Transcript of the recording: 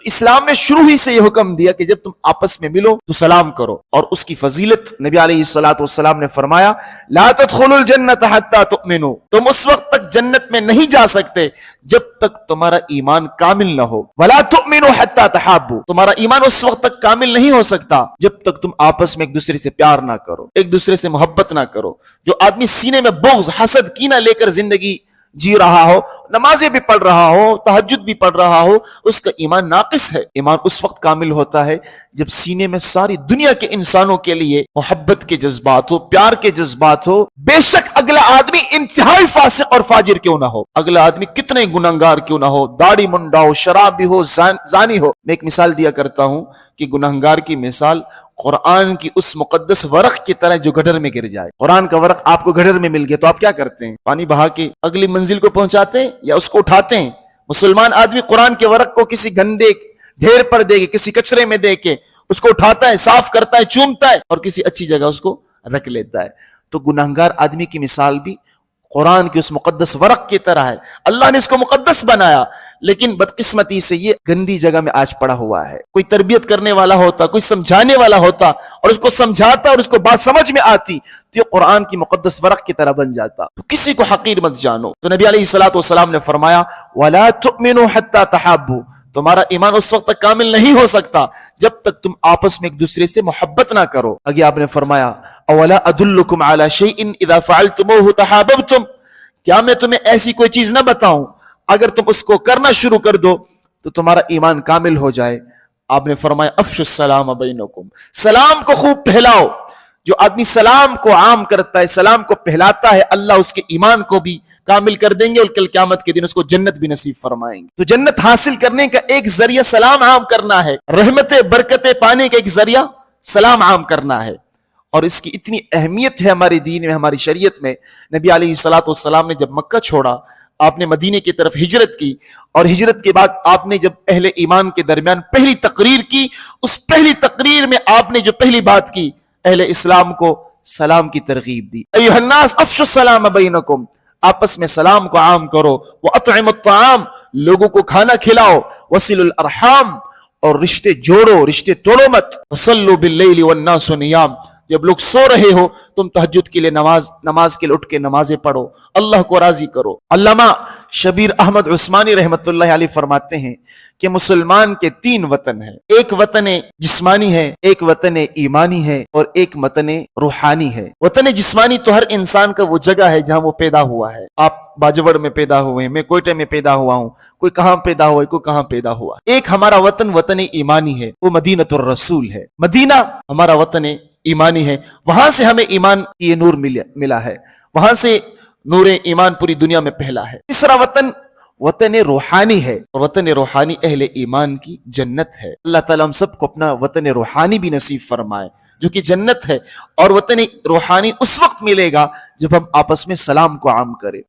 اسلام نے شروع ہی سے یہ حکم دیا کہ جب تم آپس میں ملو تو سلام کرو، اور اس کی فضیلت نبی علیہ الصلوۃ والسلام نے فرمایا لا تدخلوا الجنت حتی تؤمنوا، تم اس وقت تک جنت میں نہیں جا سکتے جب تک تمہارا ایمان کامل نہ ہو، ولا تؤمنوا حتی تحابوا، تمہارا ایمان اس وقت تک کامل نہیں ہو سکتا جب تک تم آپس میں ایک دوسرے سے پیار نہ کرو، ایک دوسرے سے محبت نہ کرو۔ جو آدمی سینے میں بغض، حسد، کینہ لے کر زندگی جی رہا ہو، نمازیں بھی پڑھ رہا ہو، تہجد بھی پڑھ رہا ہو، اس کا ایمان ناقص ہے۔ ایمان اس وقت کامل ہوتا ہے جب سینے میں ساری دنیا کے انسانوں کے لیے محبت کے جذبات ہو، پیار کے جذبات ہو، بے شک اگلا آدمی انتہائی فاسق اور فاجر کیوں نہ ہو، اگلا آدمی کتنے گنہگار کیوں نہ ہو، داڑھی منڈا ہو، شرابی ہو، زانی ہو۔ میں ایک مثال دیا کرتا ہوں کہ گنہگار کی مثال قرآن کی اس مقدس ورق کی طرح جو گڈر میں گر جائے۔ قرآن کا ورق آپ کو گڈر میں مل گیا تو آپ کیا کرتے ہیں؟ پانی بہا کے اگلی منزل کو پہنچاتے ہیں یا اس کو اٹھاتے ہیں؟ مسلمان آدمی قرآن کے ورق کو کسی گندے ڈھیر پر دے کے، کسی کچرے میں دے کے اس کو اٹھاتا ہے، صاف کرتا ہے، چومتا ہے اور کسی اچھی جگہ اس کو رکھ لیتا ہے۔ تو گنہگار آدمی کی مثال بھی قرآن کے اس مقدس ورق کی طرح ہے۔ اللہ نے اس کو مقدس بنایا، لیکن بدقسمتی سے یہ گندی جگہ میں آج پڑا ہوا ہے۔ کوئی تربیت کرنے والا ہوتا، کوئی سمجھانے والا ہوتا اور اس کو سمجھاتا اور اس کو بات سمجھ میں آتی تو یہ قرآن کی مقدس ورق کی طرح بن جاتا۔ تو کسی کو حقیر مت جانو۔ تو نبی علیہ الصلوۃ والسلام نے فرمایا وَلَا تُؤْمِنُوا حَتَّى تَحَابُّوا، تمہارا ایمان اس وقت تک کامل نہیں ہو سکتا جب تک تم آپس میں ایک دوسرے سے محبت نہ کرو۔ آگے آپ نے فرمایا اولا ادلکم علی شیء اذا فعلتموه تحاببتم، کیا میں تمہیں ایسی کوئی چیز نہ بتاؤں اگر تم اس کو کرنا شروع کر دو تو تمہارا ایمان کامل ہو جائے؟ آپ نے فرمایا افشوا السلام بینکم، سلام کو خوب پھیلاؤ۔ جو آدمی سلام کو عام کرتا ہے، سلام کو پھیلاتا ہے، اللہ اس کے ایمان کو بھی کامل کر دیں گے اور کل قیامت کے دن اس کو جنت بھی نصیب فرمائیں گے۔ تو جنت حاصل کرنے کا ایک ذریعہ سلام عام کرنا ہے، رحمتیں برکتیں پانے کا ایک ذریعہ سلام عام کرنا ہے، اور اس کی اتنی اہمیت ہے ہمارے دین میں، ہماری شریعت میں۔ نبی علیہ الصلوۃ والسلام نے جب مکہ چھوڑا، آپ نے مدینے کی طرف ہجرت کی، اور ہجرت کے بعد آپ نے جب اہل ایمان کے درمیان پہلی تقریر کی، اس پہلی تقریر میں آپ نے جو پہلی بات کی، اہل اسلام کو سلام کی ترغیب دی۔ ایھا الناس افشوا السلام بینکم، آپس میں سلام کو عام کرو، واطعموا الطعام، لوگوں کو کھانا کھلاؤ، وصلوا الارحام، اور رشتے جوڑو، رشتے توڑو مت، وصلوا باللیل والناس نیام، جب لوگ سو رہے ہو تم تہجد کے لیے نماز کے لیے اٹھ کے نمازیں پڑھو، اللہ کو راضی کرو۔ علامہ شبیر احمد عثمانی رحمت اللہ علیہ فرماتے ہیں کہ مسلمان کے تین وطن ہیں، ایک وطن جسمانی ہے، ایک وطن ایمانی ہے، اور ایک وطن روحانی ہے۔ وطن جسمانی تو ہر انسان کا وہ جگہ ہے جہاں وہ پیدا ہوا ہے۔ آپ باجوڑ میں پیدا ہوئے ہیں، میں کوئٹہ میں پیدا ہوا ہوں، کوئی کہاں پیدا ہوا ہے، کوئی کہاں پیدا ہوا۔ ایک ہمارا وطن وطن ایمانی ہے، وہ مدینۃ الرسول ہے۔ مدینہ ہمارا وطن ایمانی ہے، وہاں سے ہمیں ایمان کی نور ملا ہے، وہاں سے نور ایمان پوری دنیا میں پھیلا ہے۔ تیسرا وطن وطن روحانی ہے، اور وطن روحانی اہل ایمان کی جنت ہے۔ اللہ تعالیٰ ہم سب کو اپنا وطن روحانی بھی نصیب فرمائے جو کہ جنت ہے، اور وطن روحانی اس وقت ملے گا جب ہم آپس میں سلام کو عام کریں۔